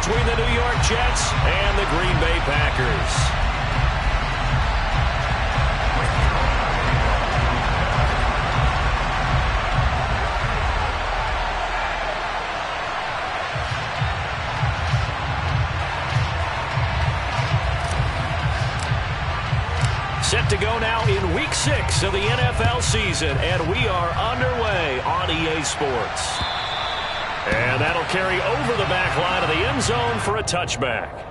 between the New York Jets and the Green Bay Packers. Set to go now in Week 6 of the NFL season, and we are underway on EA Sports. And that'll carry over the back line of the end zone for a touchback.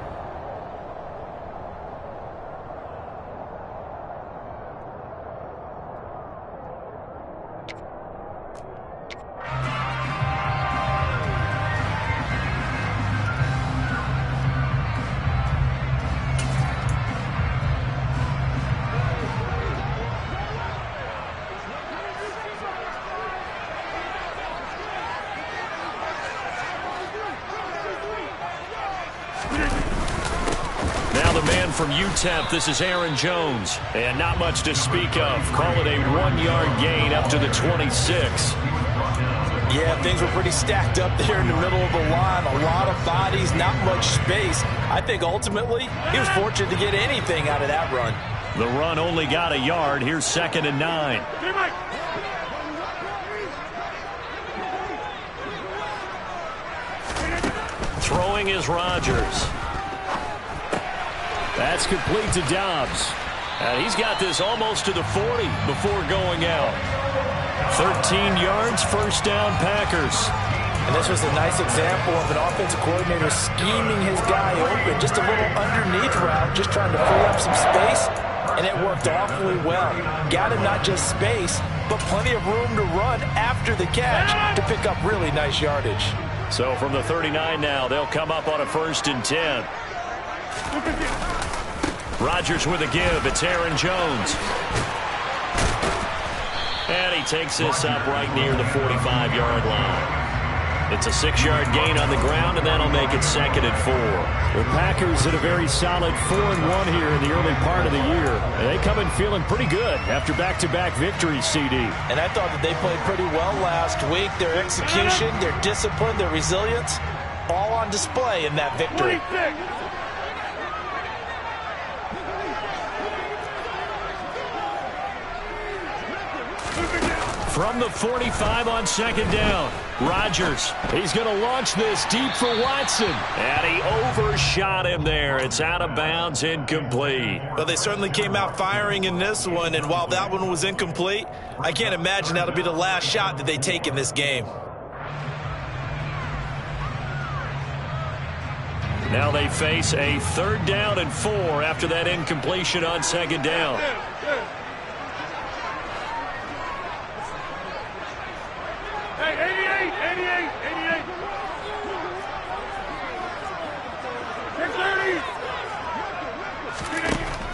From UTEP, this is Aaron Jones, and not much to speak of. Call it a 1-yard gain up to the 26. Yeah, things were pretty stacked up there in the middle of the line. A lot of bodies, not much space. I think ultimately he was fortunate to get anything out of that run. The run only got a yard. Here's 2nd and 9. Throwing is Rodgers. That's complete to Dobbs. And he's got this almost to the 40 before going out. 13 yards, first down, Packers. And this was a nice example of an offensive coordinator scheming his guy open. Just a little underneath route, just trying to free up some space. And it worked awfully well. Got him not just space, but plenty of room to run after the catch to pick up really nice yardage. So from the 39 now, they'll come up on a 1st and 10. Rodgers with a give. It's Aaron Jones. And he takes this up right near the 45-yard line. It's a 6-yard gain on the ground, and that'll make it 2nd and 4. The Packers at a very solid 4-1 here in the early part of the year. And they come in feeling pretty good after back-to-back victories, CD. And I thought that they played pretty well last week. Their execution, their discipline, their resilience, all on display in that victory. From the 45 on 2nd down, Rodgers. He's going to launch this deep for Watson. And he overshot him there. It's out of bounds, incomplete. Well, they certainly came out firing in this one, and while that one was incomplete, I can't imagine that'll be the last shot that they take in this game. Now they face a 3rd down and 4 after that incompletion on 2nd down.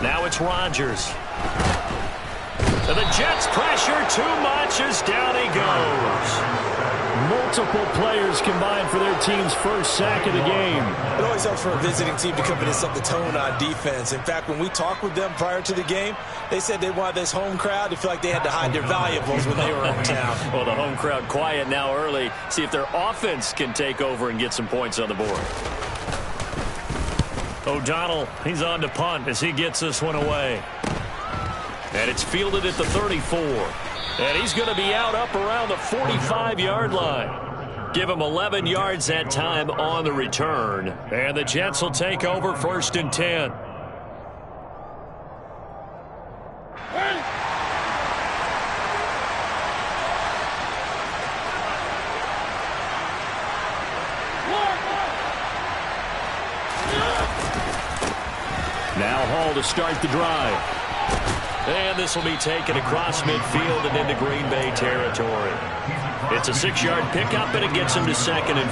Now it's Rodgers. And the Jets pressure too much as down he goes. Multiple players combined for their team's first sack of the game. It always helps for a visiting team to come in and set the tone on defense. In fact, when we talked with them prior to the game, they said they wanted this home crowd to feel like they had to hide their valuables when they were in town. Well, the home crowd quiet now early. See if their offense can take over and get some points on the board. O'Donnell, he's on to punt as he gets this one away. And it's fielded at the 34. And he's going to be out up around the 45-yard line. Give him 11 yards that time on the return. And the Jets will take over 1st and 10. Now Hall to start the drive. And this will be taken across midfield and into Green Bay territory. It's a 6-yard pickup, and it gets him to 2nd and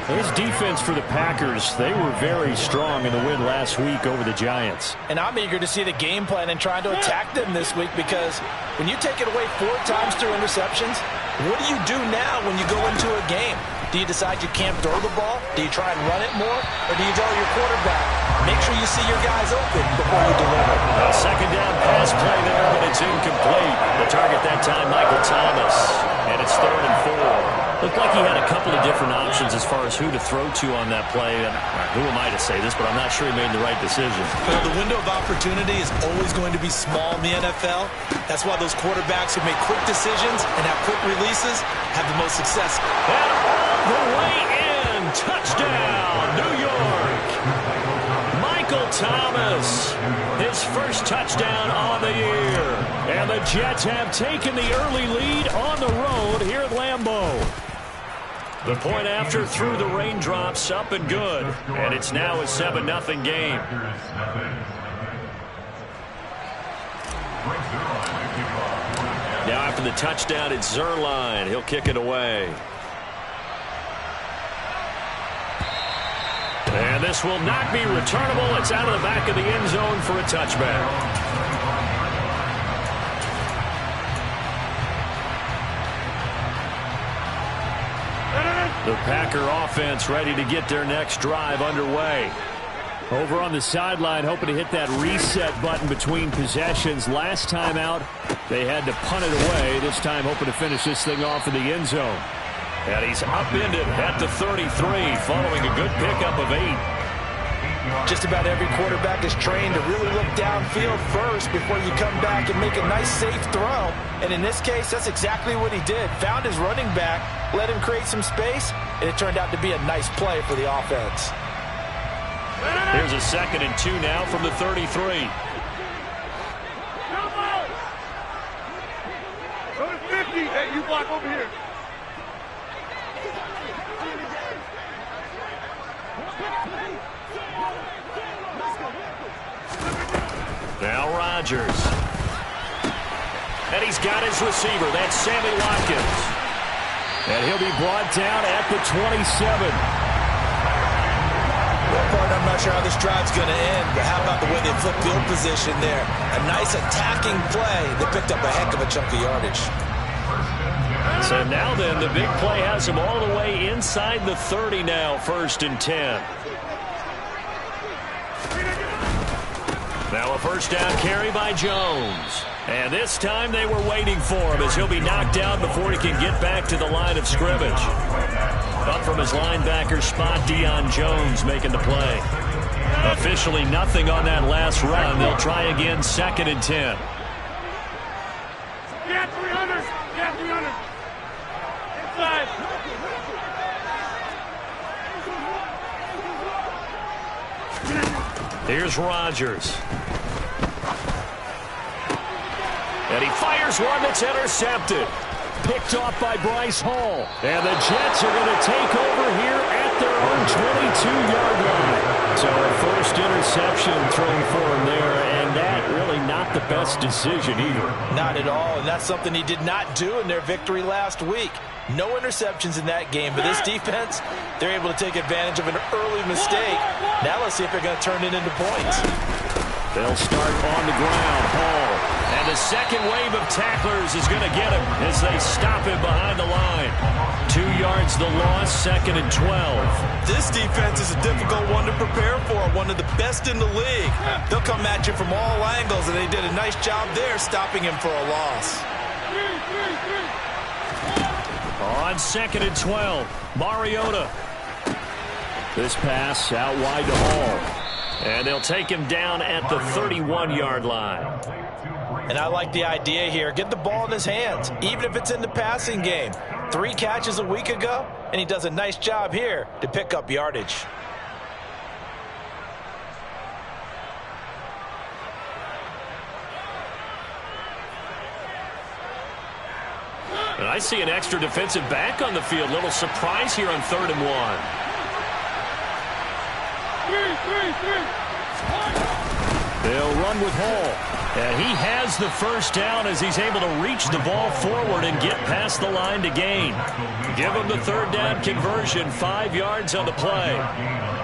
4. His defense for the Packers, they were very strong in the win last week over the Giants. And I'm eager to see the game plan and trying to attack them this week, because when you take it away 4 times through interceptions, what do you do now when you go into a game? Do you decide you can't throw the ball? Do you try and run it more? Or do you tell your quarterback, make sure you see your guys open before you deliver? A 2nd down pass play there, but it's incomplete. The target that time, Michael Thomas. And it's 3rd and 4. Looked like he had a couple of different options as far as who to throw to on that play. And who am I to say this, but I'm not sure he made the right decision. Well, the window of opportunity is always going to be small in the NFL. That's why those quarterbacks who make quick decisions and have quick releases have the most success. And all the way in. Touchdown, New York. Michael Thomas, his first touchdown on the year. And the Jets have taken the early lead on the road here at Lambeau. The point after through the raindrops, up and good. And it's now a 7-0 game. Now after the touchdown, it's Zuerlein. He'll kick it away. And this will not be returnable. It's out of the back of the end zone for a touchback. The Packer offense ready to get their next drive underway. Over on the sideline, hoping to hit that reset button between possessions. Last time out, they had to punt it away. This time, hoping to finish this thing off in the end zone. And he's upended at the 33, following a good pickup of 8. Just about every quarterback is trained to really look downfield first before you come back and make a nice, safe throw. And in this case, that's exactly what he did. Found his running back, let him create some space, and it turned out to be a nice play for the offense. Here's a 2nd and 2 now from the 33. Go to 50. Hey, you block over here. Now Rodgers. And he's got his receiver. That's Sammy Watkins. And he'll be brought down at the 27. Well, partner, I'm not sure how this drive's going to end, but how about the way they flipped field position there? A nice attacking play that picked up a heck of a chunk of yardage. So now then, the big play has him all the way inside the 30 now, 1st and 10. Now a first down carry by Jones. And this time they were waiting for him as he'll be knocked down before he can get back to the line of scrimmage. Up from his linebacker spot, Deion Jones making the play. Officially nothing on that last run. They'll try again, 2nd and 10. Get 300. Get 300. Inside. Here's Rodgers. And he fires one that's intercepted. Picked off by Bryce Hall. And the Jets are going to take over here at their own 22-yard line. So a first interception thrown for him there, and that really not the best decision either. Not at all, and that's something he did not do in their victory last week. No interceptions in that game, but this defense, they're able to take advantage of an early mistake. Now let's see if they're going to turn it into points. They'll start on the ground. Hall. And the second wave of tacklers is going to get him as they stop him behind the line. 2 yards the loss, 2nd and 12. This defense is a difficult one to prepare for, one of the best in the league. They'll come at you from all angles, and they did a nice job there stopping him for a loss. On 2nd and 12, Mariota. This pass out wide to Hall. And they'll take him down at the 31-yard line. And I like the idea here. Get the ball in his hands, even if it's in the passing game. 3 catches a week ago, and he does a nice job here to pick up yardage. And I see an extra defensive back on the field. Little surprise here on 3rd and 1. They'll run with Hall. And he has the first down as he's able to reach the ball forward and get past the line to gain. Give him the 3rd down conversion, 5 yards on the play.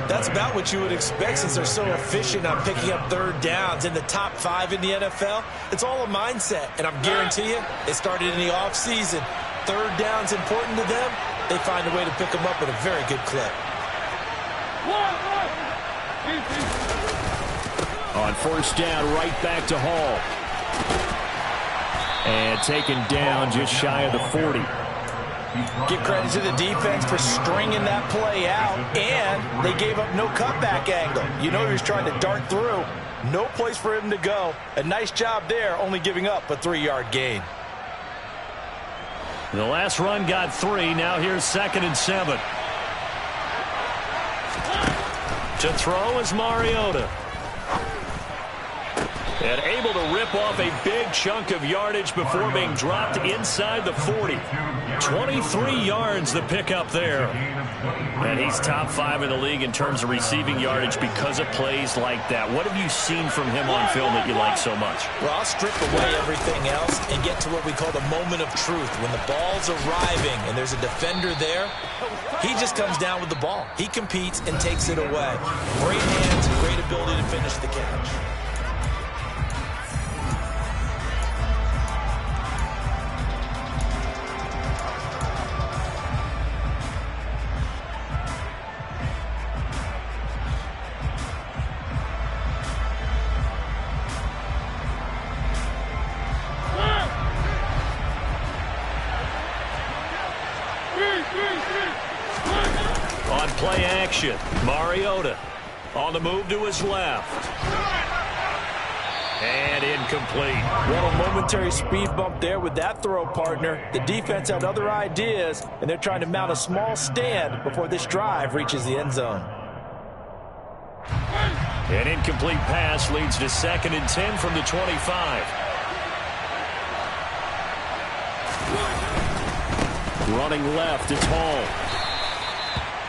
That's about what you would expect since they're so efficient on picking up 3rd downs in the top 5 in the NFL. It's all a mindset, and I'm guarantee you, it started in the offseason. 3rd down's important to them. They find a way to pick them up at a very good clip. On first down, right back to Hall. And taken down just shy of the 40. Give credit to the defense for stringing that play out, and they gave up no cutback angle. You know he was trying to dart through. No place for him to go. A nice job there, only giving up a 3-yard gain. The last run got 3. Now here's 2nd and 7. To throw is Mariota. And able to rip off a big chunk of yardage before being dropped inside the 40. 23 yards the pickup there. And he's top 5 in the league in terms of receiving yardage because of plays like that. What have you seen from him on film that you like so much? Well, I'll strip away everything else and get to what we call the moment of truth. When the ball's arriving and there's a defender there, he just comes down with the ball. He competes and takes it away. Great hands and great ability to finish the catch. On play action, Mariota on the move to his left. And incomplete. Well, a momentary speed bump there with that throw, partner. The defense had other ideas, and they're trying to mount a small stand before this drive reaches the end zone. An incomplete pass leads to 2nd and 10 from the 25. Running left, it's Hall.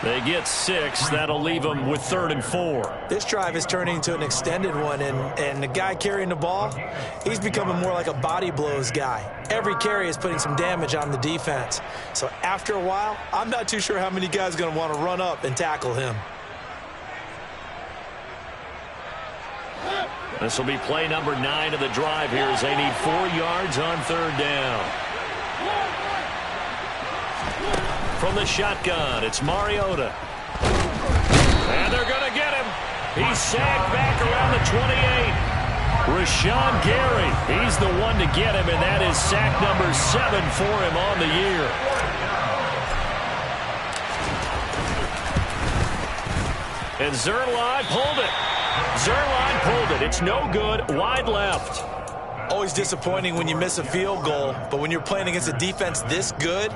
They get 6. That'll leave them with 3rd and 4. This drive is turning into an extended one, and the guy carrying the ball, he's becoming more like a body blows guy. Every carry is putting some damage on the defense. So after a while, I'm not too sure how many guys are going to want to run up and tackle him. This will be play number 9 of the drive here as they need 4 yards on 3rd down. From the shotgun, it's Mariota. And they're going to get him. He's sagged back around the 28. Rashawn Gary, he's the one to get him, and that is sack number 7 for him on the year. And Zerline pulled it. Zerline pulled it. It's no good. Wide left. Always disappointing when you miss a field goal, but when you're playing against a defense this good,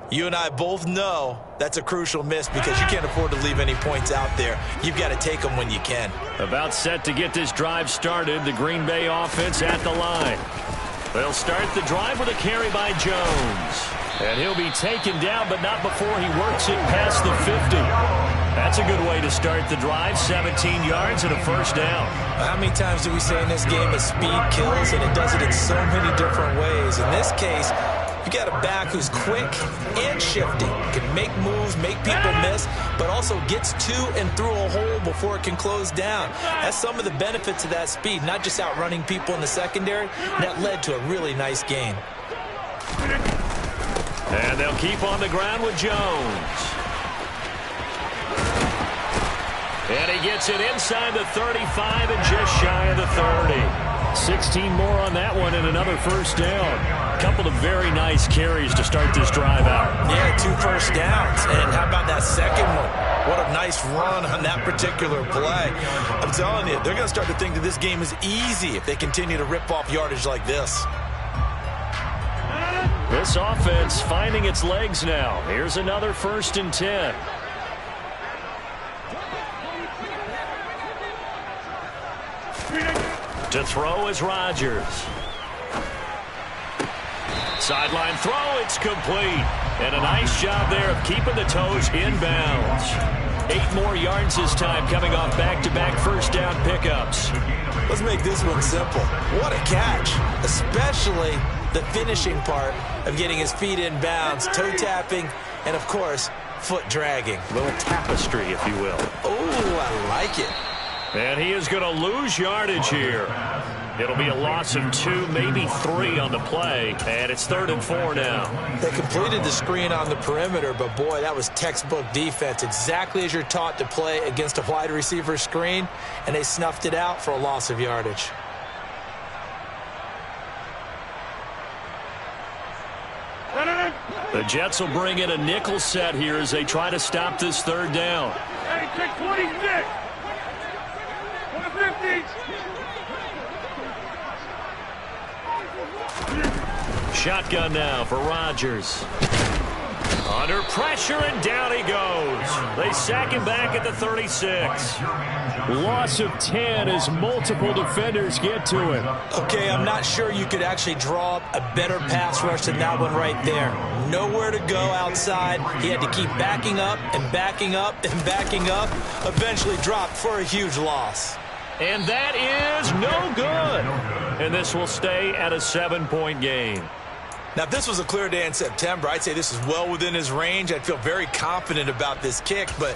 you and I both know that's a crucial miss because you can't afford to leave any points out there. You've got to take them when you can. About set to get this drive started. The Green Bay offense at the line. They'll start the drive with a carry by Jones. And he'll be taken down, but not before he works it past the 50. That's a good way to start the drive. 17 yards and a 1st down. How many times do we say in this game that speed kills, and it does it in so many different ways? In this case, you got a back who's quick and shifty, can make moves, make people miss, but also gets to and through a hole before it can close down. That's some of the benefits of that speed, not just outrunning people in the secondary. That led to a really nice gain. And they'll keep on the ground with Jones. And he gets it inside the 35 and just shy of the 30. 16 more on that one and another 1st down. A couple of very nice carries to start this drive out. Yeah, 2 first downs. And how about that second one? What a nice run on that particular play. I'm telling you, they're going to start to think that this game is easy if they continue to rip off yardage like this. This offense finding its legs now. Here's another 1st and 10. To throw is Rodgers. Sideline throw, it's complete. And a nice job there of keeping the toes inbounds. 8 more yards this time coming off back-to-back 1st down pickups. Let's make this one simple. What a catch, especially the finishing part of getting his feet in bounds, toe tapping, and of course, foot dragging. A little tapestry, if you will. Oh, I like it. And he is going to lose yardage here. It'll be a loss of 2, maybe 3 on the play, and it's 3rd and 4 now. They completed the screen on the perimeter, but boy, that was textbook defense, exactly as you're taught to play against a wide receiver screen, and they snuffed it out for a loss of yardage. The Jets will bring in a nickel set here as they try to stop this third down. Hey, take 26. 50. Shotgun now for Rodgers. Under pressure, and down he goes. They sack him back at the 36. Loss of 10 as multiple defenders get to him. Okay, I'm not sure you could actually draw up a better pass rush than that one right there. Nowhere to go outside. He had to keep backing up and backing up and backing up. Eventually dropped for a huge loss. And that is no good. And this will stay at a 7-point game. Now, if this was a clear day in September, I'd say this is well within his range. I'd feel very confident about this kick, but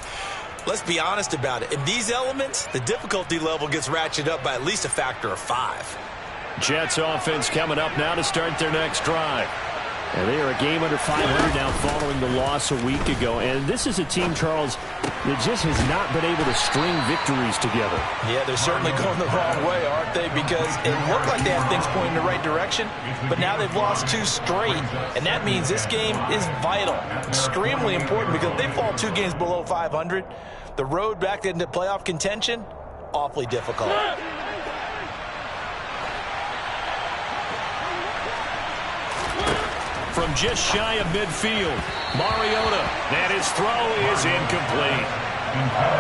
let's be honest about it. In these elements, the difficulty level gets ratcheted up by at least a factor of 5. Jets offense coming up now to start their next drive. And they are a game under 500 now following the loss a week ago. And this is a team, Charles, that just has not been able to string victories together. Yeah, they're certainly going the wrong way, aren't they? Because it looked like they had things pointing in the right direction, but now they've lost 2 straight. And that means this game is vital, extremely important, because if they fall 2 games below 500, the road back into playoff contention, awfully difficult. From just shy of midfield, Mariota, and his throw is incomplete.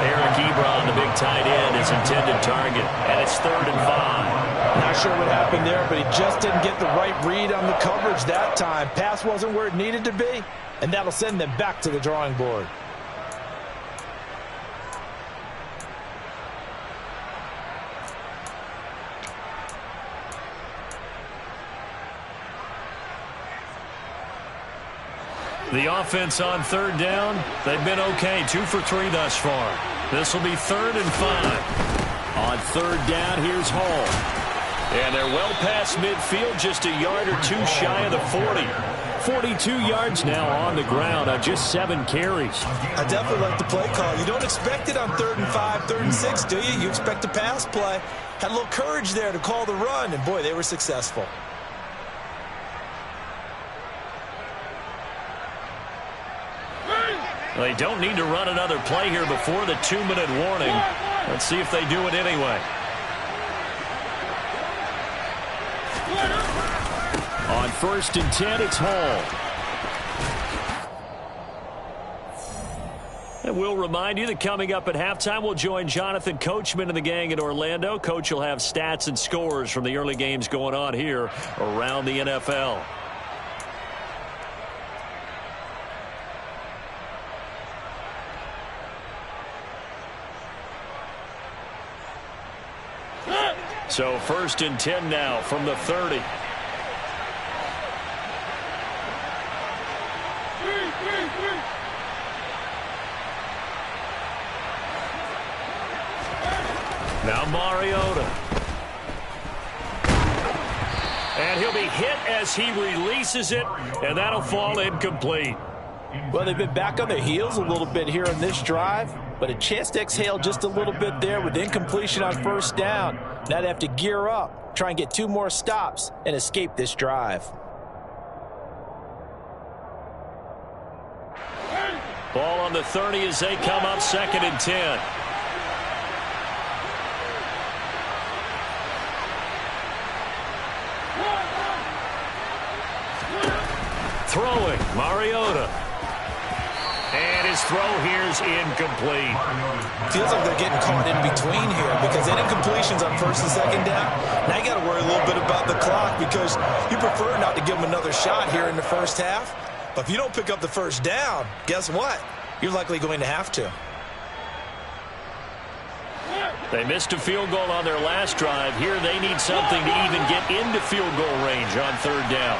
Eric Ebron, the big tight end, his intended target, and it's 3rd and 5. Not sure what happened there, but he just didn't get the right read on the coverage that time. Pass wasn't where it needed to be, and that'll send them back to the drawing board. The offense on 3rd down, they've been okay. 2 for 3 thus far. This will be 3rd and 5. On 3rd down, here's Hall. And they're well past midfield, just a yard or 2 shy of the 40. 42 yards now on the ground on just 7 carries. I definitely like the play call. You don't expect it on 3rd and 5, 3rd and 6, do you? You expect a pass play. Had a little courage there to call the run, and boy, they were successful. They don't need to run another play here before the 2-minute warning. Let's see if they do it anyway. On 1st and 10, it's Hall. And we'll remind you that coming up at halftime, we'll join Jonathan Coachman and the gang in Orlando. Coach will have stats and scores from the early games going on here around the NFL. So 1st and 10 now from the 30. Now Mariota. And he'll be hit as he releases it, and that'll fall incomplete. Well, they've been back on their heels a little bit here in this drive, but a chance to exhale just a little bit there with incompletion on 1st down. Now they have to gear up, try and get 2 more stops, and escape this drive. Ball on the 30 as they come up 2nd and 10. Throwing, Mariota. And his throw here is incomplete. Feels like they're getting caught in between here because they did completions on 1st and 2nd down. Now you got to worry a little bit about the clock because you prefer not to give them another shot here in the 1st half. But if you don't pick up the 1st down, guess what? You're likely going to have to. They missed a field goal on their last drive. Here they need something to even get into field goal range on 3rd down.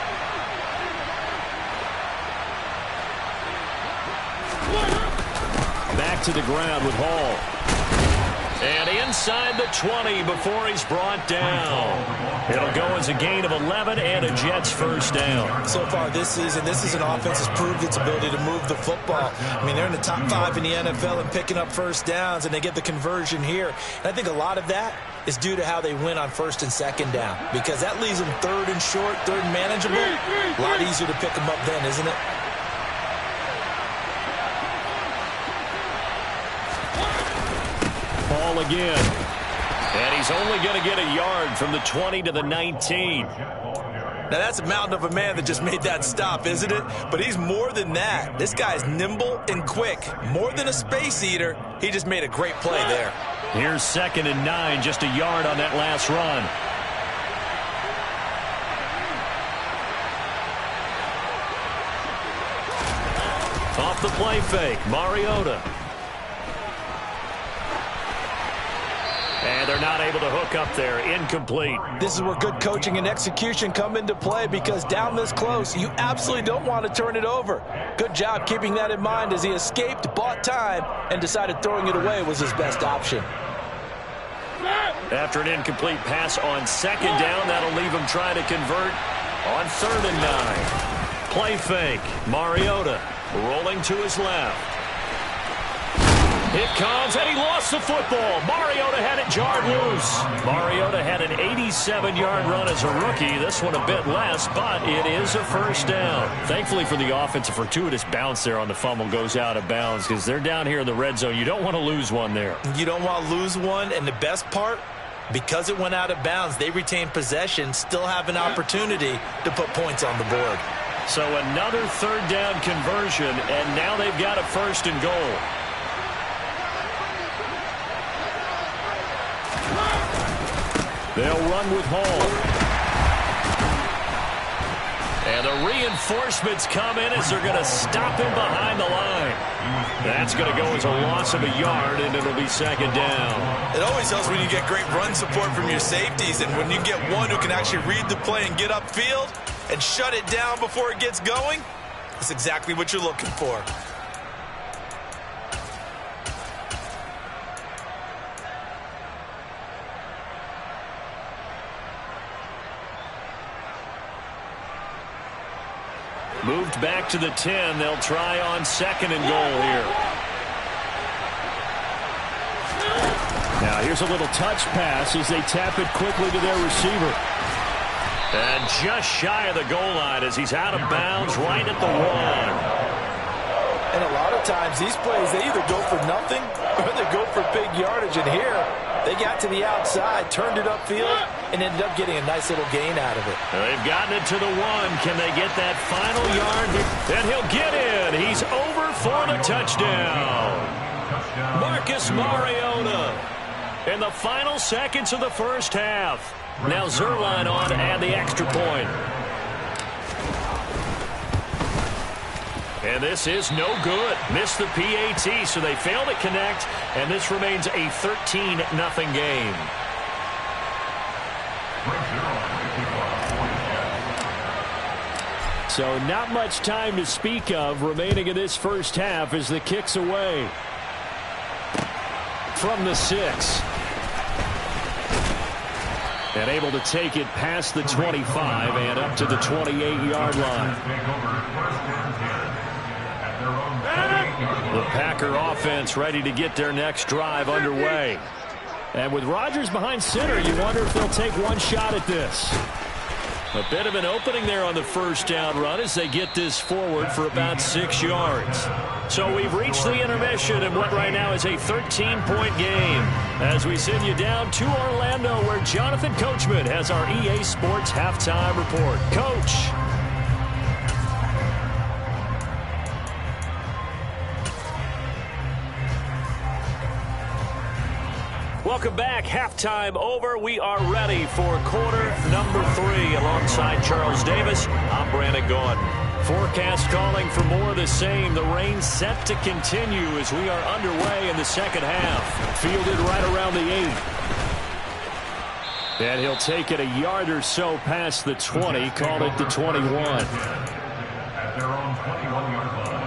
Back to the ground with Hall. And inside the 20 before he's brought down. It'll go as a gain of 11 and a Jets 1st down. So far this season, this is an offense that's proved its ability to move the football. I mean, they're in the top 5 in the NFL and picking up 1st downs, and they get the conversion here. And I think a lot of that is due to how they win on 1st and 2nd down because that leaves them 3rd and short, 3rd and manageable. A lot easier to pick them up then, isn't it? ball again. And he's only going to get a yard from the 20 to the 19. Now, that's a mountain of a man that just made that stop, isn't it? But he's more than that. This guy's nimble and quick. More than a space eater, he just made a great play there. Here's 2nd and 9, just a yard on that last run. Off the play fake, Mariota. And they're not able to hook up there. Incomplete. This is where good coaching and execution come into play, because down this close, you absolutely don't want to turn it over. Good job keeping that in mind as he escaped, bought time, and decided throwing it away was his best option. After an incomplete pass on 2nd down, that'll leave him trying to convert on 3rd and 9. Play fake. Mariota rolling to his left. It comes, and he lost the football. Mariota had it jarred loose. Mariota had an 87-yard run as a rookie. This one a bit less, but it is a 1st down. Thankfully for the offense, a fortuitous bounce there on the fumble goes out of bounds, because they're down here in the red zone. You don't want to lose one there. You don't want to lose one, and the best part, because it went out of bounds, they retain possession, still have an opportunity to put points on the board. So another 3rd down conversion, and now they've got a 1st and goal. They'll run with Hall. And the reinforcements come in as they're going to stop him behind the line. That's going to go as a loss of a yard, and it'll be 2nd down. It always helps when you get great run support from your safeties, and when you get one who can actually read the play and get upfield and shut it down before it gets going, that's exactly what you're looking for. Moved back to the 10. They'll try on 2nd and goal here. Now here's a little touch pass as they tap it quickly to their receiver. And just shy of the goal line as he's out of bounds right at the 1. And a lot of times these plays, they either go for nothing or they go for big yardage. And here, they got to the outside, turned it upfield, and ended up getting a nice little gain out of it. They've gotten it to the 1. Can they get that final yard? And he'll get in. He's over for the touchdown. Marcus Mariota in the final seconds of the 1st half. Now Zerline on to add the extra point. And this is no good. Missed the PAT, so they fail to connect, and this remains a 13-0 game. So not much time to speak of remaining in this 1st half as the kick's away. From the 6. And able to take it past the 25 and up to the 28-yard line. The Packer offense ready to get their next drive underway. And with Rodgers behind center, you wonder if they'll take one shot at this. A bit of an opening there on the 1st down run as they get this forward for about 6 yards. So we've reached the intermission in what right now is a 13-point game as we send you down to Orlando where Jonathan Coachman has our EA Sports halftime report. Coach. Welcome back. Halftime over. We are ready for quarter number 3 alongside Charles Davis. I'm Brandon Gordon. Forecast calling for more of the same. The rain set to continue as we are underway in the 2nd half. Fielded right around the 8. And he'll take it a yard or so past the 20. Call it the 21. At their own 21-yard line.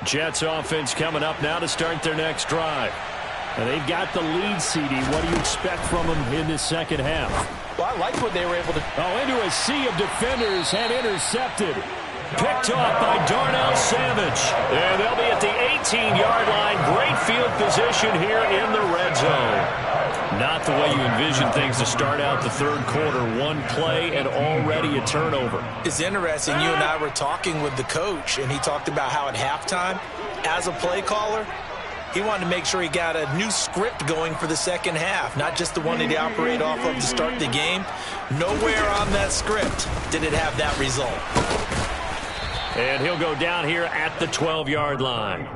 Jets offense coming up now to start their next drive. And they've got the lead, CD. What do you expect from them in the 2nd half? Well, I like what they were able to... Into a sea of defenders and intercepted. Picked off by Darnell Savage. And they'll be at the 18-yard line. Great field position here in the red zone. Not the way you envision things to start out the third quarter. One play and already a turnover. It's interesting. You and I were talking with the coach, and he talked about how at halftime, as a play caller, he wanted to make sure he got a new script going for the second half, not just the one that he operated off of to start the game. Nowhere on that script did it have that result. And he'll go down here at the 12-yard line.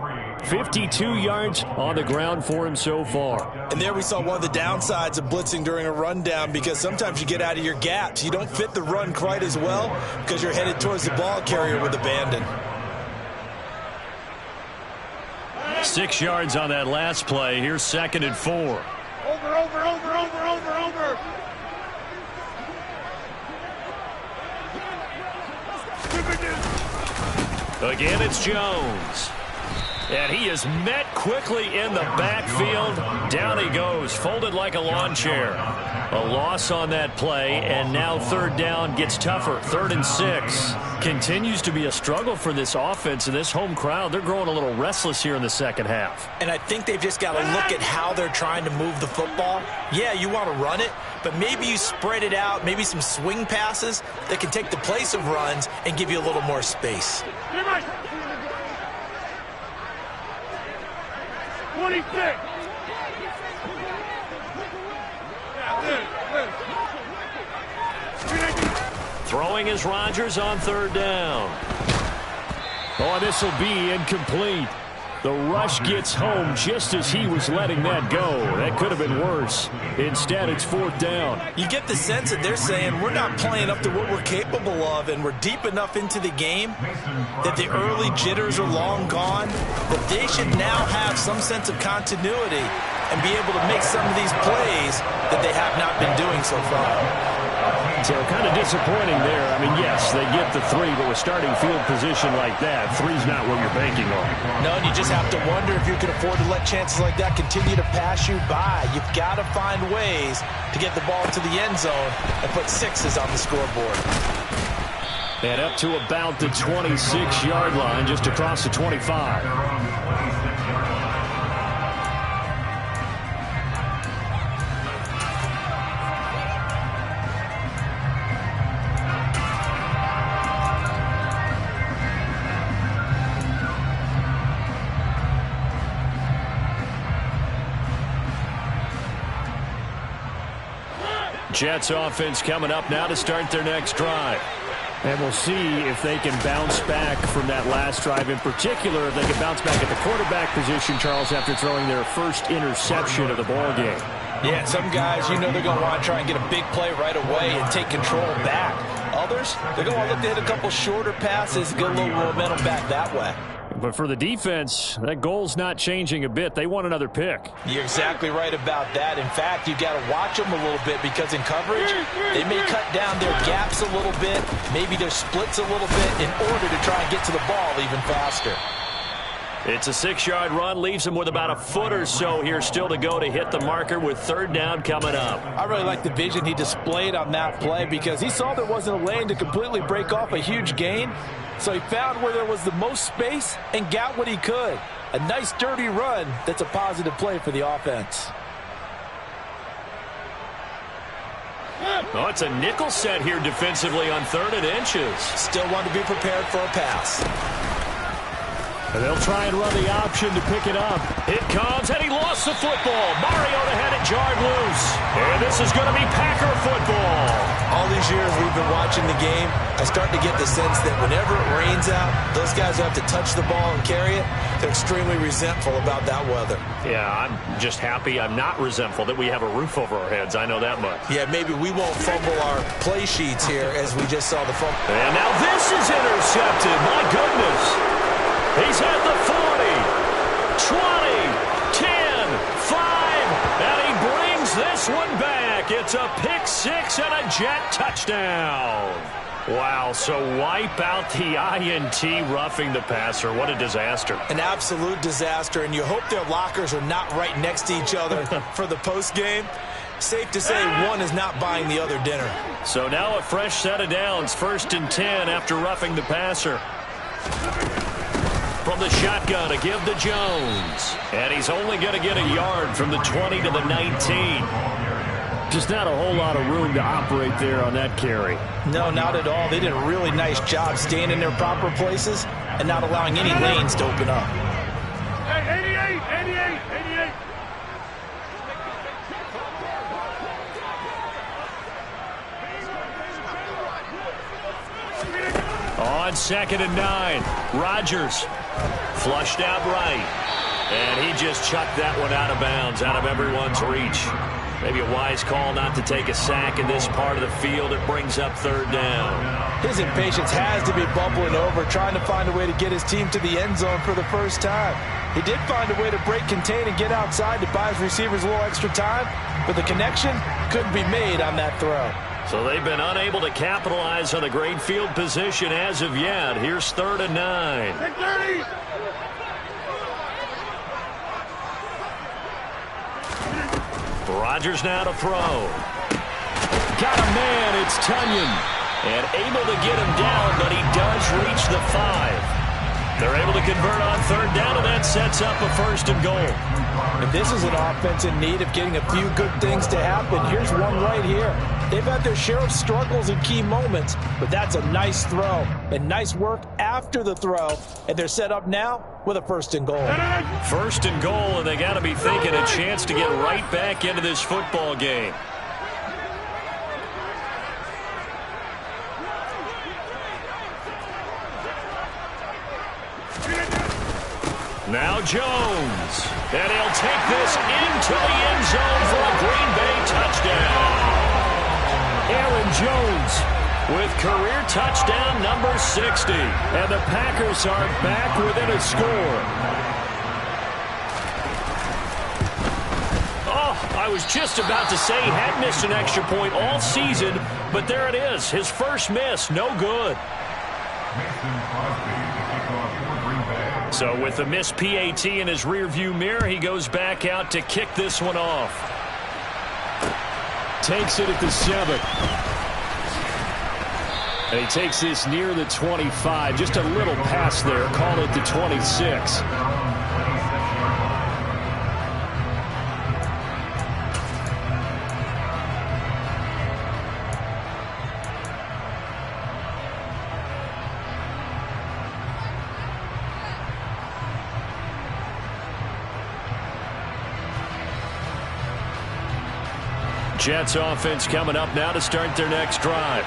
52 yards on the ground for him so far. And there we saw one of the downsides of blitzing during a rundown, because sometimes you get out of your gaps. You don't fit the run quite as well because you're headed towards the ball carrier with abandon. 6 yards on that last play. Here's 2nd and 4. Over. Again, it's Jones. And he is met quickly in the backfield. Down he goes, folded like a lawn chair. A loss on that play, and now third down gets tougher. 3rd and 6. Continues to be a struggle for this offense and this home crowd. They're growing a little restless here in the second half. And I think they've just got to look at how they're trying to move the football. Yeah, you want to run it, but maybe you spread it out, maybe some swing passes that can take the place of runs and give you a little more space. 26. Throwing is Rodgers on 3rd down. Oh, this will be incomplete. The rush gets home just as he was letting that go. That could have been worse. Instead, it's 4th down. You get the sense that they're saying we're not playing up to what we're capable of, and we're deep enough into the game that the early jitters are long gone, that they should now have some sense of continuity and be able to make some of these plays that they have not been doing so far. So kind of disappointing there. I mean, yes, they get the 3, but with starting field position like that, 3's not what you're banking on. No, and you just have to wonder if you can afford to let chances like that continue to pass you by. You've got to find ways to get the ball to the end zone and put 6s on the scoreboard. And up to about the 26-yard line, just across the 25. Jets offense coming up now to start their next drive. And we'll see if they can bounce back from that last drive. In particular, if they can bounce back at the quarterback position, Charles, after throwing their first interception of the ball game. Yeah, some guys, you know they're going to want to try and get a big play right away and take control back. Others, they're going to want to look to hit a couple shorter passes, get a little momentum back that way. But for the defense, that goal's not changing a bit. They want another pick. You're exactly right about that. In fact, you've got to watch them a little bit, because in coverage, they may cut down their gaps a little bit, maybe their splits a little bit, in order to try and get to the ball even faster. It's a 6-yard run, leaves him with about a foot or so here still to go to hit the marker with 3rd down coming up. I really like the vision he displayed on that play, because he saw there wasn't a lane to completely break off a huge gain. So he found where there was the most space and got what he could. A nice, dirty run that's a positive play for the offense. Oh, it's a nickel set here defensively on 3rd and inches. Still want to be prepared for a pass. And they'll try and run the option to pick it up. It comes, and he lost the football. Mariota had it jarred loose. And this is going to be Packer football. All these years we've been watching the game, I start to get the sense that whenever it rains out, those guys who have to touch the ball and carry it, they're extremely resentful about that weather. Yeah, I'm just happy I'm not resentful that we have a roof over our heads. I know that much. Yeah, maybe we won't fumble our play sheets here as we just saw the fumble. And now this is intercepted. My goodness. He's at the 40, 20, 10, 5, and he brings this one back. It's a pick 6 and a Jet touchdown. Wow, so wipe out the INT, roughing the passer. What a disaster. An absolute disaster, and you hope their lockers are not right next to each other for the postgame. Safe to say one is not buying the other dinner. So now a fresh set of downs, 1st and 10 after roughing the passer. From from the shotgun to give to Jones. And he's only going to get a yard from the 20 to the 19. Just not a whole lot of room to operate there on that carry. No, not at all. They did a really nice job staying in their proper places and not allowing any lanes to open up. Hey, 88. On 2nd and 9, Rodgers flushed out right. And he just chucked that one out of bounds, out of everyone's reach. Maybe a wise call not to take a sack in this part of the field. It brings up 3rd down. His impatience has to be bubbling over, trying to find a way to get his team to the end zone for the first time. He did find a way to break, contain, and get outside to buy his receivers a little extra time, but the connection couldn't be made on that throw. So they've been unable to capitalize on a great field position as of yet. Here's 3rd and 9. Take 30. Rodgers now to throw. Got a man, it's Tunyon. And able to get him down, but he does reach the 5. They're able to convert on 3rd down, and that sets up a 1st and goal. And this is an offense in need of getting a few good things to happen. Here's one right here. They've had their share of struggles in key moments, but that's a nice throw and nice work after the throw. And they're set up now with a 1st and goal. 1st and goal, and they got to be thinking a chance to get right back into this football game. Now Jones, and he'll take this into the end zone for a Green Bay touchdown. Aaron Jones with career touchdown number 60. And the Packers are back within a score. Oh, I was just about to say he had missed an extra point all season, but there it is. His first miss, no good. So with the missed PAT in his rearview mirror, he goes back out to kick this one off. Takes it at the 7. And he takes this near the 25. Just a little pass there. Call it the 26. Jets offense coming up now to start their next drive.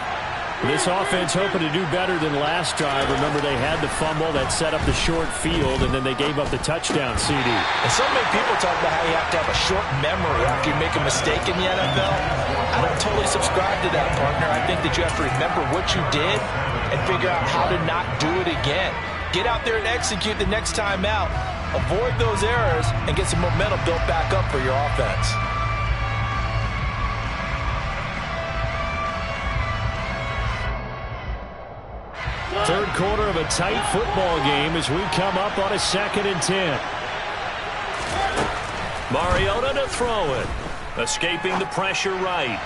This offense hoping to do better than last drive. Remember, they had the fumble that set up the short field, and then they gave up the touchdown CD. And so many people talk about how you have to have a short memory after you make a mistake in the NFL. I don't totally subscribe to that, partner. I think that you have to remember what you did and figure out how to not do it again. Get out there and execute the next time out. Avoid those errors and get some momentum built back up for your offense. Third quarter of a tight football game as we come up on a 2nd and 10. Mariota to throw it. Escaping the pressure right.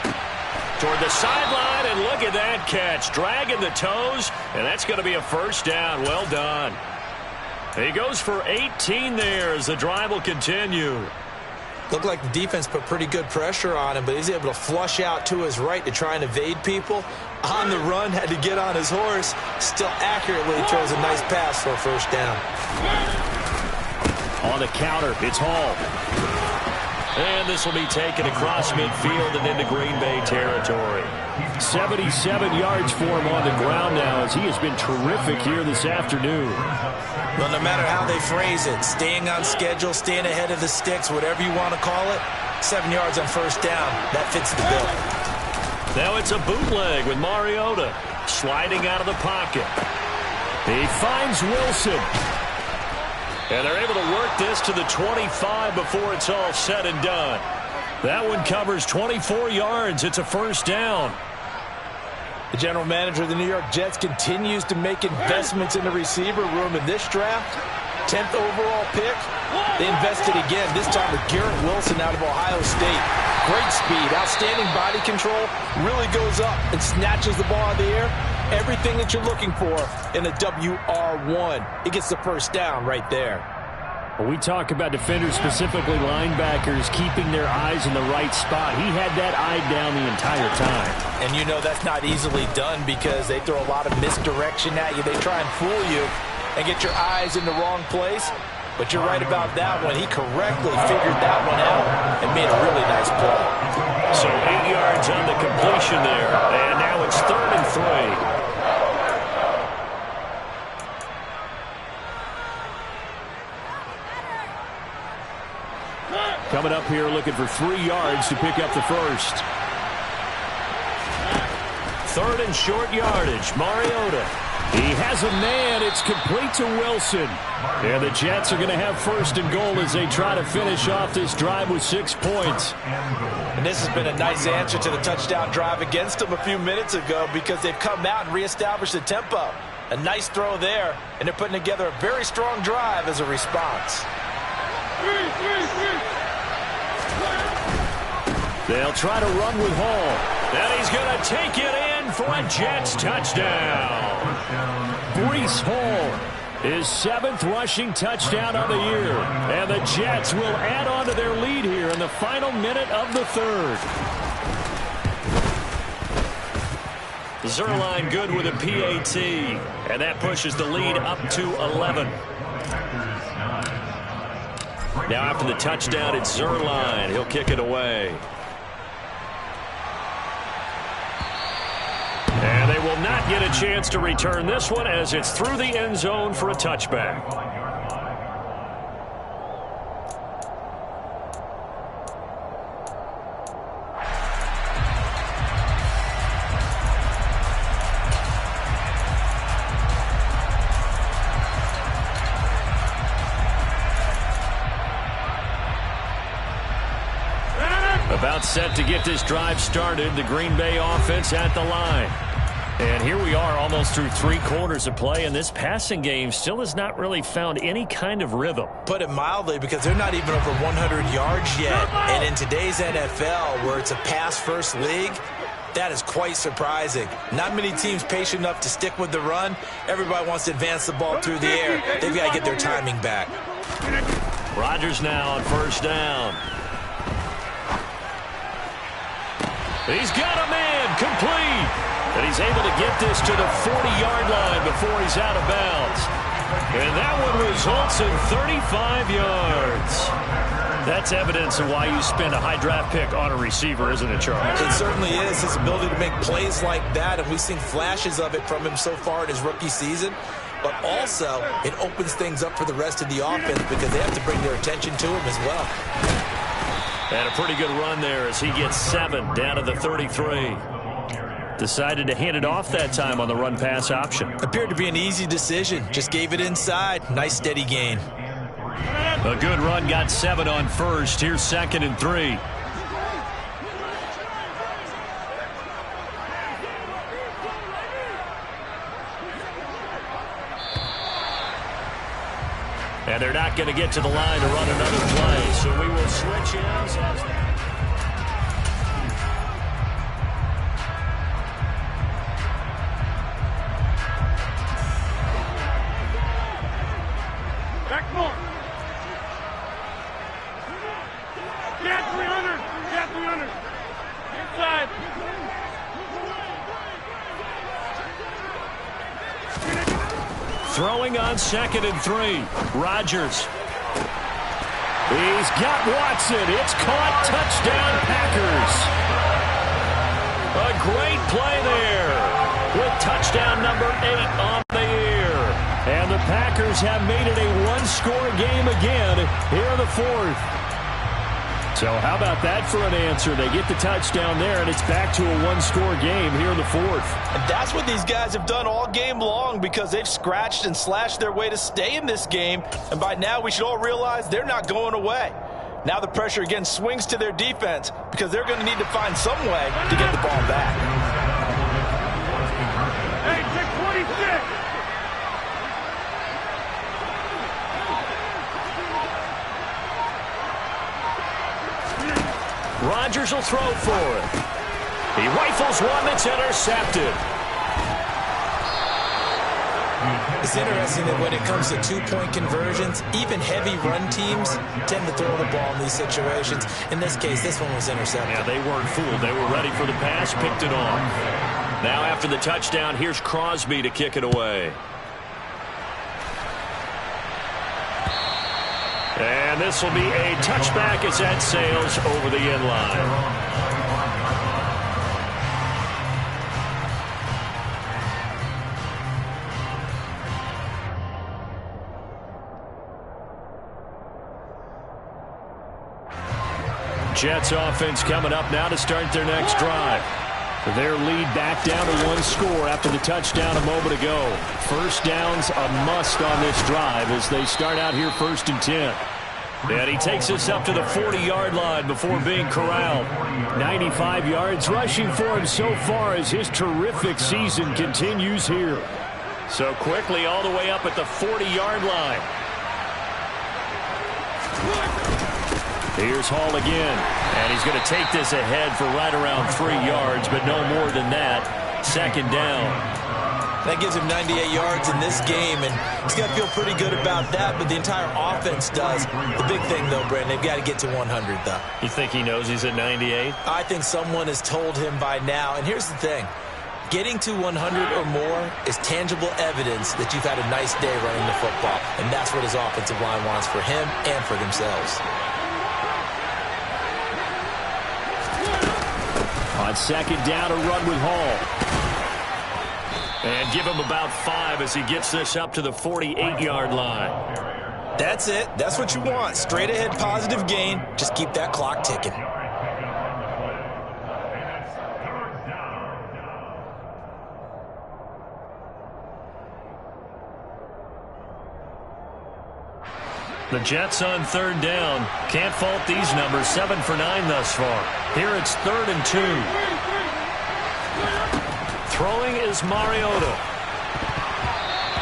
Toward the sideline, and look at that catch. Dragging the toes, and that's going to be a 1st down. Well done. He goes for 18 there as the drive will continue. Looked like the defense put pretty good pressure on him, but he's able to flush out to his right to try and evade people. On the run, had to get on his horse. Still accurately throws a nice pass for a 1st down. On the counter, it's Hall. And this will be taken across midfield and into Green Bay territory. 77 yards for him on the ground now as he has been terrific here this afternoon. Well, no matter how they phrase it, staying on schedule, staying ahead of the sticks, whatever you want to call it, 7 yards on 1st down, that fits the bill. Now it's a bootleg with Mariota sliding out of the pocket. He finds Wilson. And they're able to work this to the 25 before it's all said and done. That one covers 24 yards. It's a 1st down. The general manager of the New York Jets continues to make investments in the receiver room in this draft. 10th overall pick. They invested again, this time with Garrett Wilson out of Ohio State. Great speed, outstanding body control, really goes up and snatches the ball out of the air. Everything that you're looking for in a WR1. He gets the first down right there. When we talk about defenders, specifically linebackers, keeping their eyes in the right spot, he had that eye down the entire time. And you know that's not easily done because they throw a lot of misdirection at you. They try and fool you and get your eyes in the wrong place. But you're right about that one. He correctly figured that one out and made a really nice play. So 8 yards on the completion there. And now it's 3rd and 3. Coming up here looking for 3 yards to pick up the first. 3rd and short yardage. Mariota. He has a man. It's complete to Wilson. And the Jets are going to have 1st and goal as they try to finish off this drive with 6 points. And this has been a nice answer to the touchdown drive against them a few minutes ago because they've come out and reestablished the tempo. A nice throw there, and they're putting together a very strong drive as a response. They'll try to run with Hall. And he's going to take it in for a Jets touchdown. Breece Hall, his 7th rushing touchdown of the year. And the Jets will add on to their lead here in the final minute of the 3rd. Zerline good with a PAT. And that pushes the lead up to 11. Now after the touchdown, it's Zerline. He'll kick it away. And they will not get a chance to return this one as it's through the end zone for a touchback. About set to get this drive started, the Green Bay offense at the line. And here we are almost through 3 quarters of play, and this passing game still has not really found any kind of rhythm. Put it mildly, because they're not even over 100 yards yet. And in today's NFL, where it's a pass-first league, that is quite surprising. Not many teams patient enough to stick with the run. Everybody wants to advance the ball through the air. They've got to get their timing back. Rodgers now on 1st down. He's got a man complete. And he's able to get this to the 40-yard line before he's out of bounds. And that one results in 35 yards. That's evidence of why you spend a high draft pick on a receiver, isn't it, Charles? It certainly is. His ability to make plays like that, and we've seen flashes of it from him so far in his rookie season. But also, it opens things up for the rest of the offense because they have to bring their attention to him as well. And a pretty good run there as he gets 7 down to the 33. Decided to hand it off that time on the run-pass option. Appeared to be an easy decision. Just gave it inside. Nice steady gain. A good run, got 7 on 1st. Here's 2nd and 3. And they're not going to get to the line to run another play, so we will switch in. Back more. Get 300. Get 300. Inside. Throwing on 2nd and 3. Rodgers. He's got Watson. It's caught. Touchdown, Packers. A great play there with touchdown number 8 on the year. And the Packers have made it a one-score game again here in the 4th. So how about that for an answer? They get the touchdown there, and it's back to a one-score game here in the 4th. And that's what these guys have done all game long because they've scratched and slashed their way to stay in this game. And by now, we should all realize they're not going away. Now the pressure again swings to their defense because they're going to need to find some way to get the ball back. Hey, check 26. Rodgers Rodgers will throw for it. He rifles one that's intercepted. It's interesting that when it comes to two-point conversions, even heavy run teams tend to throw the ball in these situations. In this case, this one was intercepted. Yeah, they weren't fooled. They were ready for the pass, picked it off. Now after the touchdown, here's Crosby to kick it away. And this will be a touchback as that sails over the end line. Jets offense coming up now to start their next drive. Their lead back down to one score after the touchdown a moment ago. First down's a must on this drive as they start out here 1st and 10. And he takes us up to the 40-yard line before being corralled. 95 yards rushing for him so far as his terrific season continues here. So quickly all the way up at the 40-yard line. Here's Hall again, and he's going to take this ahead for right around 3 yards, but no more than that. 2nd down. That gives him 98 yards in this game, and he's got to feel pretty good about that, but the entire offense does. The big thing, though, Brandon, they've got to get to 100, though. You think he knows he's at 98? I think someone has told him by now, and here's the thing. Getting to 100 or more is tangible evidence that you've had a nice day running the football, and that's what his offensive line wants for him and for themselves. On 2nd down, a run with Hall. And give him about 5 as he gets this up to the 48-yard line. That's it. That's what you want. Straight ahead positive gain. Just keep that clock ticking. The Jets on 3rd down. Can't fault these numbers. 7 for 9 thus far. Here it's 3rd and 2. Throwing is Mariota.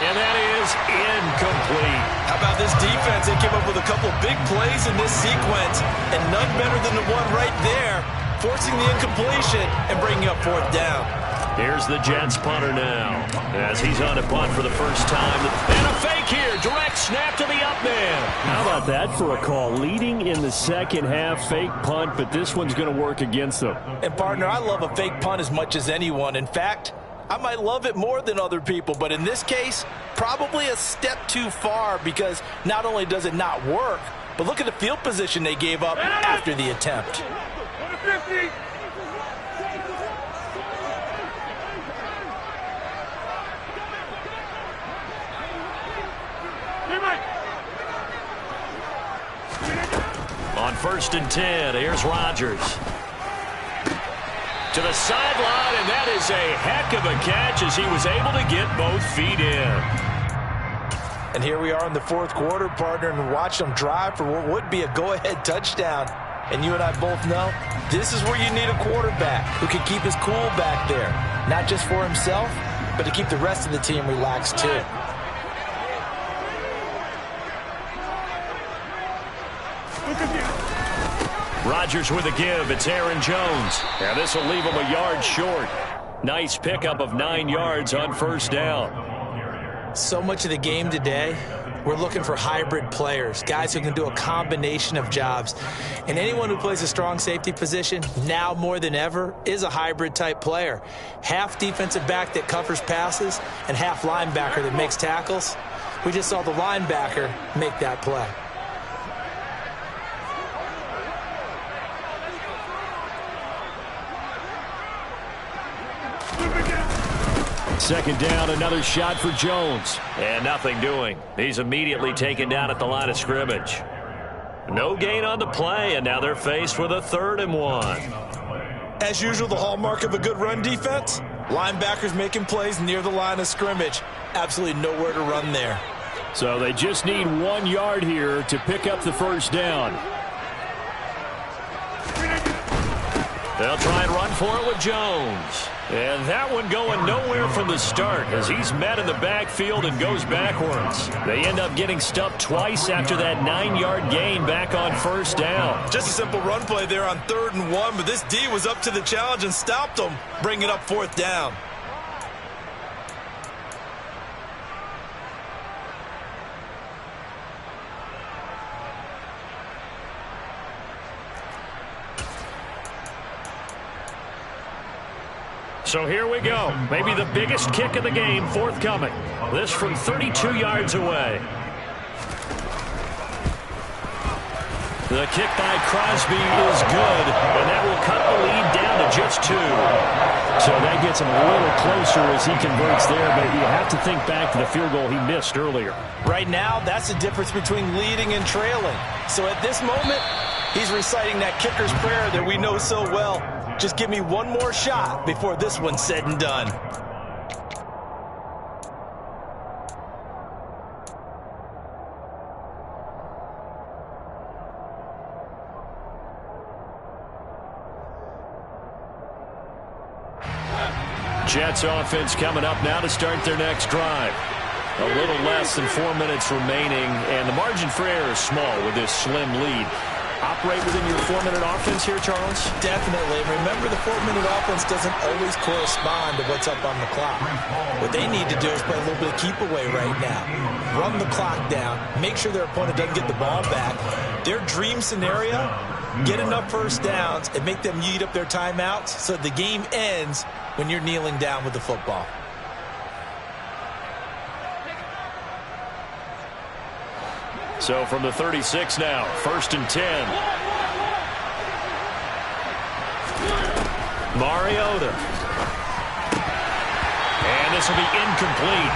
And that is incomplete. How about this defense? They came up with a couple big plays in this sequence, and none better than the one right there, forcing the incompletion and bringing up 4th down. Here's the Jets punter now as he's on a punt for the first time. And a fake here. Direct snap to the up man. How about that for a call? Leading in the 2nd half, fake punt, but this one's going to work against them. And, partner, I love a fake punt as much as anyone. In fact, I might love it more than other people, but in this case, probably a step too far because not only does it not work, but look at the field position they gave up after the attempt. 50. On 1st and 10, here's Rodgers. To the sideline, and that is a heck of a catch as he was able to get both feet in. And here we are in the 4th quarter, partner, and watch them drive for what would be a go-ahead touchdown. And you and I both know this is where you need a quarterback who can keep his cool back there, not just for himself, but to keep the rest of the team relaxed too. Rodgers with a give. It's Aaron Jones. And this will leave him a yard short. Nice pickup of 9 yards on 1st down. So much of the game today, we're looking for hybrid players, guys who can do a combination of jobs. And anyone who plays a strong safety position, now more than ever, is a hybrid type player. Half defensive back that covers passes and half linebacker that makes tackles. We just saw the linebacker make that play. Second down, another shot for Jones. And nothing doing. He's immediately taken down at the line of scrimmage. No gain on the play, and now they're faced with a 3rd and 1. As usual, the hallmark of a good run defense, linebackers making plays near the line of scrimmage. Absolutely nowhere to run there. So they just need 1 yard here to pick up the 1st down. They'll try and run for it with Jones. And that one going nowhere from the start as he's met in the backfield and goes backwards. They end up getting stuffed twice after that 9-yard gain back on first down. Just a simple run play there on 3rd and 1, but this D was up to the challenge and stopped them, bringing up 4th down. So here we go. Maybe the biggest kick of the game forthcoming. This from 32 yards away. The kick by Crosby is good, and that will cut the lead down to just 2. So that gets him a little closer as he converts there, but you have to think back to the field goal he missed earlier. Right now, that's the difference between leading and trailing. So at this moment, he's reciting that kicker's prayer that we know so well. Just give me one more shot before this one's said and done. Jets offense coming up now to start their next drive. A little less than 4 minutes remaining, and the margin for error is small with this slim lead. Operate within your 4-minute offense here, Charles? Definitely. Remember, the 4-minute offense doesn't always correspond to what's up on the clock. What they need to do is play a little bit of keep away right now. Run the clock down. Make sure their opponent doesn't get the ball back. Their dream scenario, get enough first downs and make them eat up their timeouts so the game ends when you're kneeling down with the football. So from the 36 now, 1st and 10. Mariota. And this will be incomplete.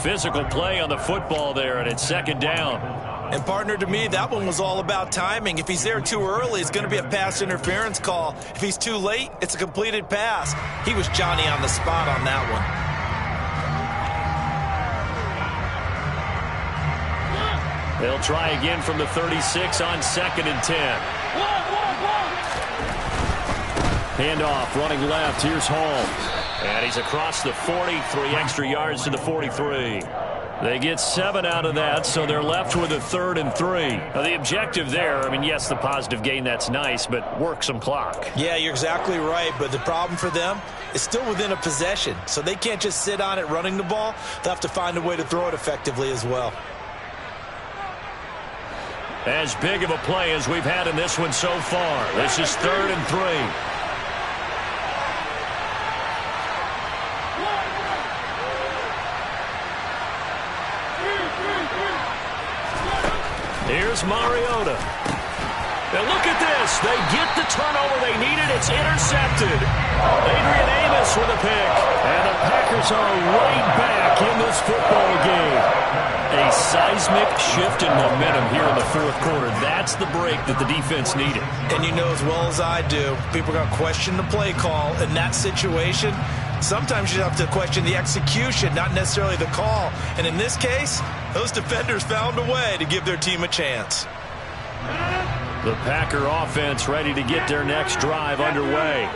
Physical play on the football there, and it's 2nd down. And partner, to me, that one was all about timing. If he's there too early, it's going to be a pass interference call. If he's too late, it's a completed pass. He was Johnny on the spot on that one. They'll try again from the 36 on 2nd and 10. Handoff running left. Here's Holmes. And he's across the 40, 3 extra yards to the 43. They get 7 out of that, so they're left with a 3rd and 3. Now, the objective there, I mean, yes, the positive gain, that's nice, but work some clock. Yeah, you're exactly right, but the problem for them is still within a possession, so they can't just sit on it running the ball. They'll have to find a way to throw it effectively as well. As big of a play as we've had in this one so far. This is 3rd and 3. Here's Mariota. And look at this. They get the turnover they needed. It's intercepted. Adrian Amos with a pick. And the Packers are right back in this football game. A seismic shift in momentum here in the 4th quarter. That's the break that the defense needed. And you know as well as I do, people are going to question the play call in that situation. Sometimes you have to question the execution, not necessarily the call. And in this case, those defenders found a way to give their team a chance. The Packer offense ready to get their next drive underway.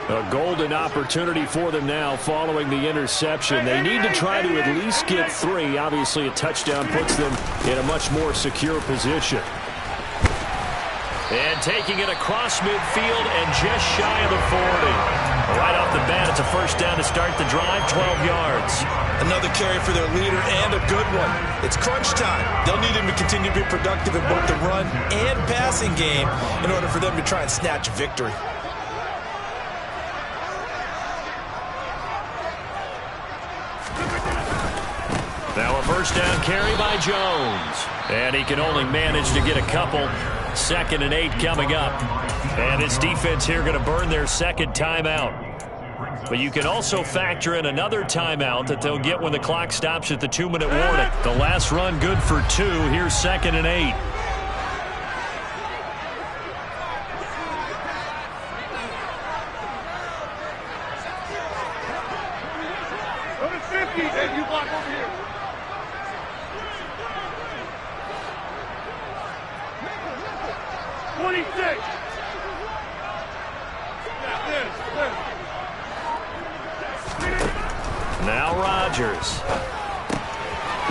A golden opportunity for them now following the interception. They need to try to at least get 3. Obviously, a touchdown puts them in a much more secure position. And taking it across midfield and just shy of the 40. Right off the bat, it's a 1st down to start the drive, 12 yards. Another carry for their leader and a good one. It's crunch time. They'll need him to continue to be productive in both the run and passing game in order for them to try and snatch a victory. Now a 1st down carry by Jones. And he can only manage to get a couple. 2nd and 8 coming up. And his defense here going to burn their 2nd timeout. But you can also factor in another timeout that they'll get when the clock stops at the 2-minute warning. The last run good for 2. Here's 2nd and 8. Go to 50, and you block over here. Now Rodgers.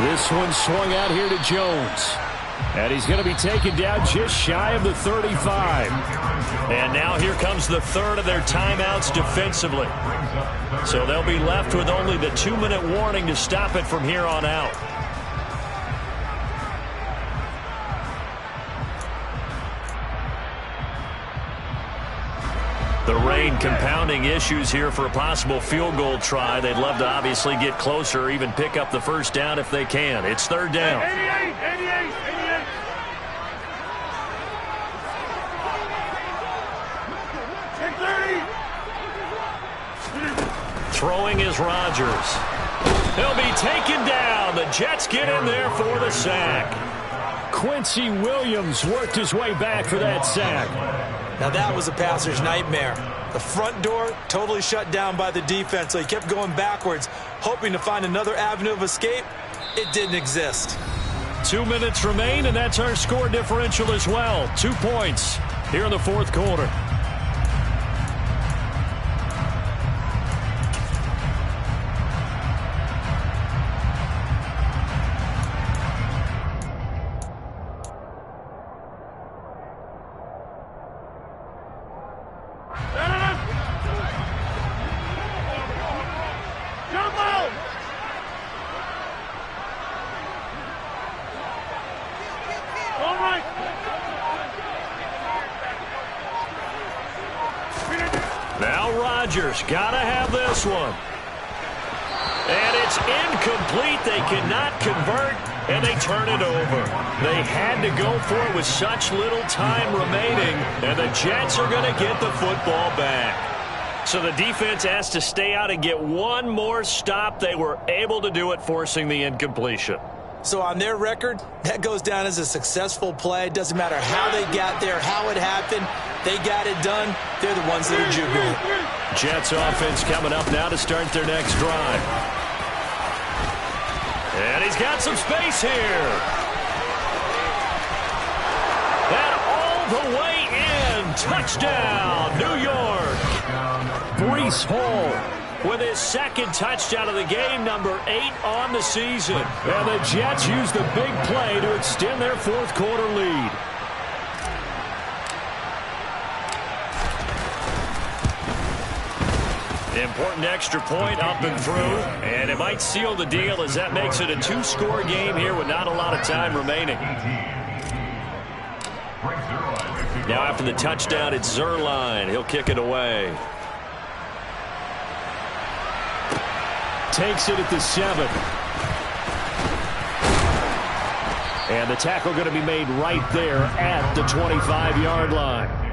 This one swung out here to Jones. And he's going to be taken down just shy of the 35. And now here comes the third of their timeouts defensively. So they'll be left with only the 2-minute warning to stop it from here on out. The rain compounding issues here for a possible field goal try. They'd love to obviously get closer or even pick up the first down if they can. It's third down. 88. Throwing is Rodgers. He'll be taken down. The Jets get in there for the sack. Quincy Williams worked his way back for that sack. Now that was a passer's nightmare. The front door totally shut down by the defense, so he kept going backwards, hoping to find another avenue of escape. It didn't exist. 2 minutes remain, and that's our score differential as well. 2 points here in the fourth quarter. Gotta have this one. And it's incomplete. They cannot convert, and they turn it over. They had to go for it with such little time remaining, and the Jets are going to get the football back. So the defense has to stay out and get one more stop. They were able to do it, forcing the incompletion. So on their record, that goes down as a successful play. It doesn't matter how they got there, how it happened. They got it done. They're the ones that are jubilant. Jets offense coming up now to start their next drive. And he's got some space here. And all the way in. Touchdown, New York. Breece Hall with his second touchdown of the game, number 8 on the season. And the Jets use the big play to extend their fourth quarter lead. Important extra point up and through, and it might seal the deal as that makes it a 2-score game here with not a lot of time remaining. Now after the touchdown, it's Zerline. He'll kick it away. Takes it at the 7. And the tackle going to be made right there at the 25-yard line.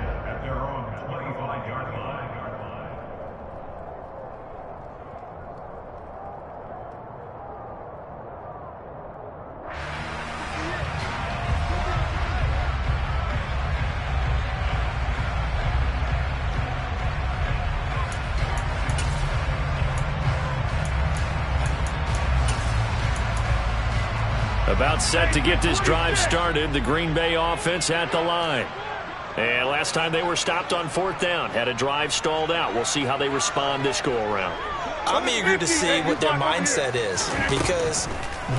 About set to get this drive started, the Green Bay offense at the line. And last time they were stopped on fourth down, had a drive stalled out. We'll see how they respond this go-around. I'm eager to see what their mindset is, because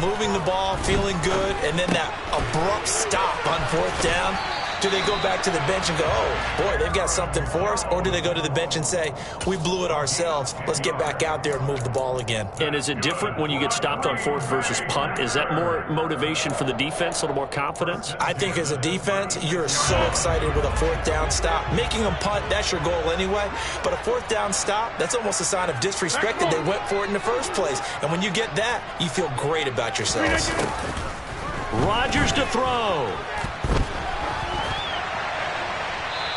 moving the ball, feeling good, and then that abrupt stop on fourth down, do they go back to the bench and go, oh, boy, they've got something for us? Or do they go to the bench and say, we blew it ourselves. Let's get back out there and move the ball again. And is it different when you get stopped on fourth versus punt? Is that more motivation for the defense, a little more confidence? I think as a defense, you're so excited with a fourth down stop. Making them punt, that's your goal anyway. But a fourth down stop, that's almost a sign of disrespect that they went for it in the first place. And when you get that, you feel great about yourselves. Rodgers to throw.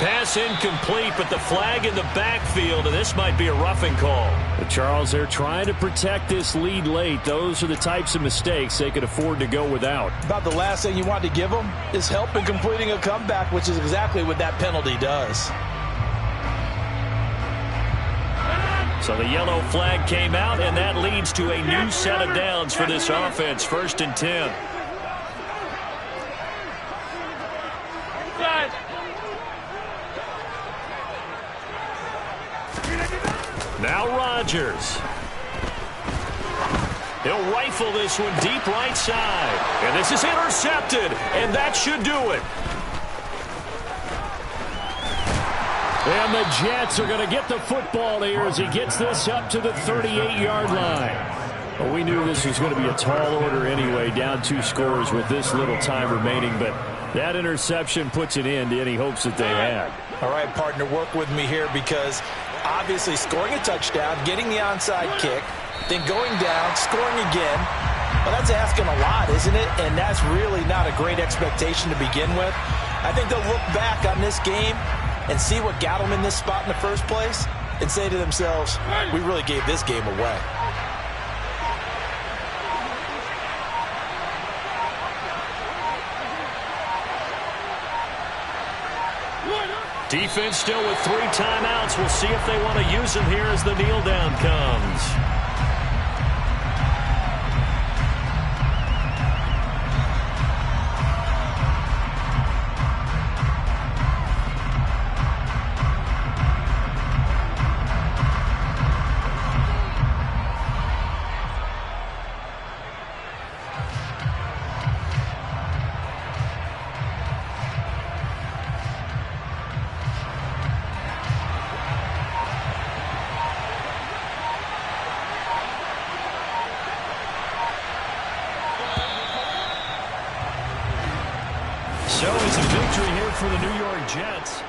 Pass incomplete, but the flag in the backfield, and this might be a roughing call. But Charles, they're trying to protect this lead late. Those are the types of mistakes they could afford to go without. About the last thing you want to give them is help in completing a comeback, which is exactly what that penalty does. So the yellow flag came out, and that leads to a new set of downs for this offense. 1st and 10. Now Rodgers. He'll rifle this one deep right side. And this is intercepted, and that should do it. And the Jets are going to get the football here as he gets this up to the 38-yard line. Well, we knew this was going to be a tall order anyway, down 2 scores with this little time remaining, but that interception puts an end to any hopes that they had. All right, partner, work with me here because obviously scoring a touchdown, getting the onside kick, then going down, scoring again, well, that's asking a lot, isn't it? And that's really not a great expectation to begin with. I think they'll look back on this game and see what got them in this spot in the first place and say to themselves, we really gave this game away. Defense still with 3 timeouts. We'll see if they want to use them here as the kneel down comes. So it's a victory here for the New York Jets.